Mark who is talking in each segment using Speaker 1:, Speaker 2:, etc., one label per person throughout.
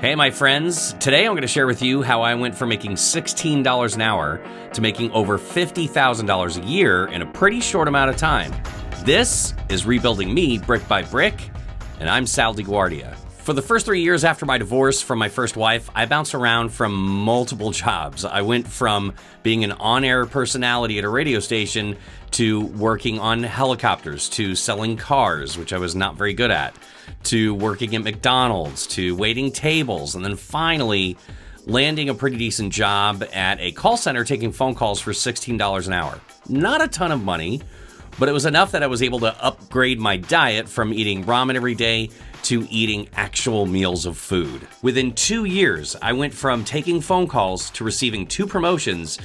Speaker 1: Hey, my friends. Today I'm going to share with you how I went from making $16 an hour to making over $50,000 a year in a pretty short amount of time. This is Rebuilding Me Brick by Brick, and I'm Sal DiGuardia. For the first 3 years after my divorce from my first wife, I bounced around from multiple jobs. I went from being an on-air personality at a radio station to working on helicopters, to selling cars, which I was not very good at, to working at McDonald's, to waiting tables, and then finally landing a pretty decent job at a call center taking phone calls for $16 an hour. Not a ton of money, but it was enough that I was able to upgrade my diet from eating ramen every day to eating actual meals of food. Within 2 years, I went from taking phone calls to receiving 2 promotions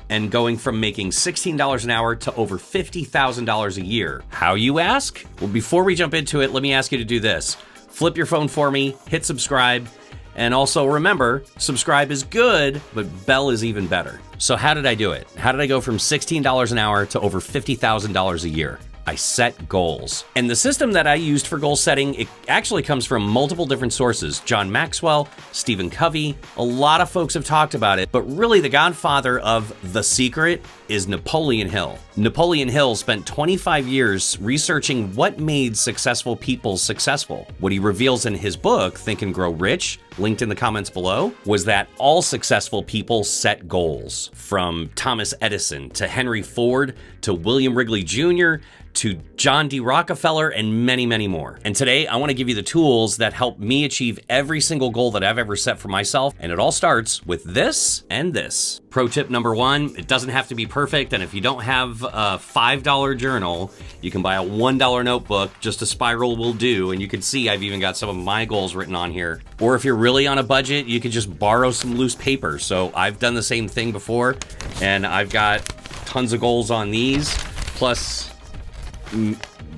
Speaker 1: and going from making $16 an hour to over $50,000 a year. How, you ask? Well, before we jump into it, let me ask you to do this. Flip your phone for me, hit subscribe, and also remember, subscribe is good, but bell is even better. So how did I do it? How did I go from $16 an hour to over $50,000 a year? I set goals. And the system that I used for goal setting, it actually comes from multiple different sources. John Maxwell, Stephen Covey, a lot of folks have talked about it, but really the godfather of the secret is Napoleon Hill. Napoleon Hill spent 25 years researching what made successful people successful. What he reveals in his book, Think and Grow Rich, linked in the comments below, was that all successful people set goals. From Thomas Edison to Henry Ford to William Wrigley Jr. to John D. Rockefeller and many, many more. And today I want to give you the tools that help me achieve every single goal that I've ever set for myself. And it all starts with this and this. Pro tip number 1, it doesn't have to be perfect. And if you don't have a $5 journal, you can buy a $1 notebook. Just a spiral will do. And you can see I've even got some of my goals written on here. Or if you're really on a budget, you could just borrow some loose paper. So I've done the same thing before, and I've got tons of goals on these, plus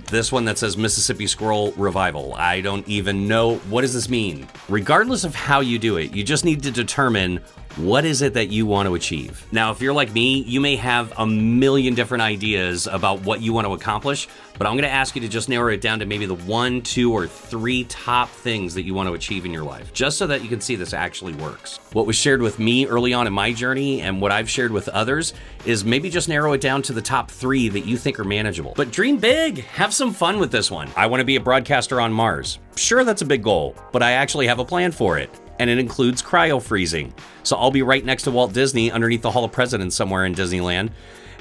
Speaker 1: this one that says Mississippi Squirrel Revival. I don't even know, what does this mean? Regardless of how you do it, you just need to determine what is it that you want to achieve. Now, if you're like me, you may have a million different ideas about what you want to accomplish, but I'm going to ask you to just narrow it down to maybe the 1, 2, or 3 top things that you want to achieve in your life, just so that you can see this actually works. What was shared with me early on in my journey and what I've shared with others is maybe just narrow it down to the top 3 that you think are manageable. But dream big, have some fun with this one. I want to be a broadcaster on Mars. Sure, that's a big goal, but I actually have a plan for it. And it includes cryo-freezing. So I'll be right next to Walt Disney underneath the Hall of Presidents somewhere in Disneyland.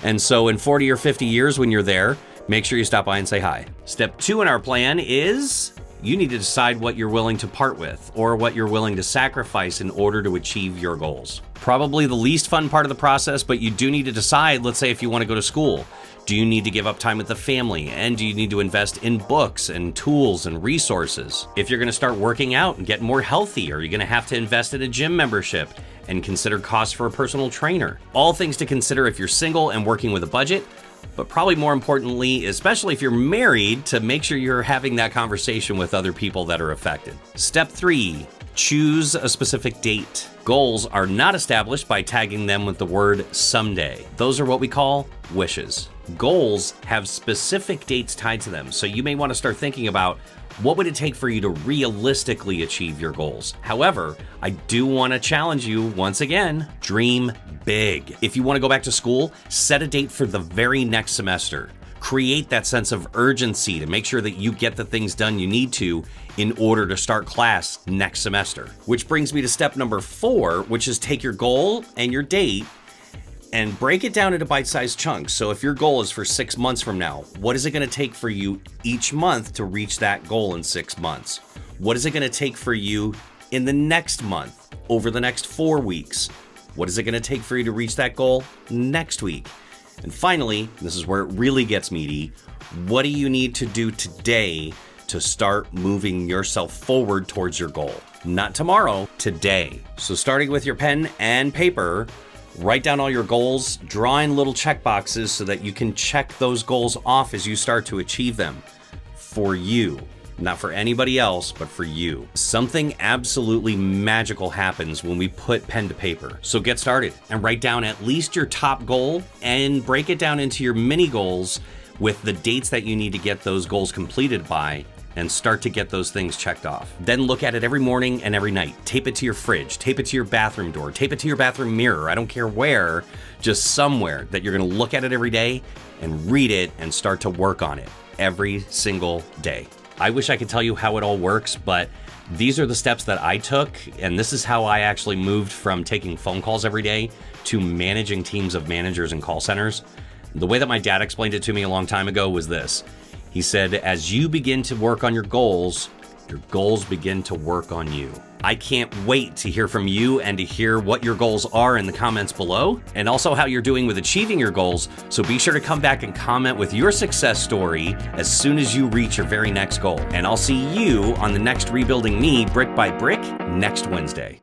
Speaker 1: And so in 40 or 50 years when you're there, make sure you stop by and say hi. Step 2 in our plan is you need to decide what you're willing to part with or what you're willing to sacrifice in order to achieve your goals. Probably the least fun part of the process, but you do need to decide, let's say if you want to go to school, do you need to give up time with the family? And do you need to invest in books and tools and resources? If you're going to start working out and get more healthy, are you going to have to invest in a gym membership and consider costs for a personal trainer? All things to consider if you're single and working with a budget, but probably more importantly, especially if you're married, to make sure you're having that conversation with other people that are affected. Step 3, choose a specific date. Goals are not established by tagging them with the word someday. Those are what we call wishes. Goals have specific dates tied to them, so you may want to start thinking about what would it take for you to realistically achieve your goals. However, I do want to challenge you once again, dream big. If you want to go back to school, set a date for the very next semester. Create that sense of urgency to make sure that you get the things done you need to in order to start class next semester. Which brings me to step number 4, which is take your goal and your date and break it down into bite-sized chunks. So if your goal is for 6 months from now, what is it going to take for you each month to reach that goal in 6 months? What is it going to take for you in the next month, over the next 4 weeks? What is it going to take for you to reach that goal next week? And finally, this is where it really gets meaty, what do you need to do today to start moving yourself forward towards your goal? Not tomorrow, today. So starting with your pen and paper, write down all your goals, draw in little check boxes so that you can check those goals off as you start to achieve them. For you, not for anybody else, but for you. Something absolutely magical happens when we put pen to paper. So get started and write down at least your top goal and break it down into your mini goals with the dates that you need to get those goals completed by, and start to get those things checked off. Then look at it every morning and every night. Tape it to your fridge, tape it to your bathroom door, tape it to your bathroom mirror. I don't care where, just somewhere that you're gonna look at it every day and read it and start to work on it every single day. I wish I could tell you how it all works, but these are the steps that I took, and this is how I actually moved from taking phone calls every day to managing teams of managers and call centers. The way that my dad explained it to me a long time ago was this. He said, as you begin to work on your goals begin to work on you. I can't wait to hear from you and to hear what your goals are in the comments below, and also how you're doing with achieving your goals. So be sure to come back and comment with your success story as soon as you reach your very next goal. And I'll see you on the next Rebuilding Me Brick by Brick next Wednesday.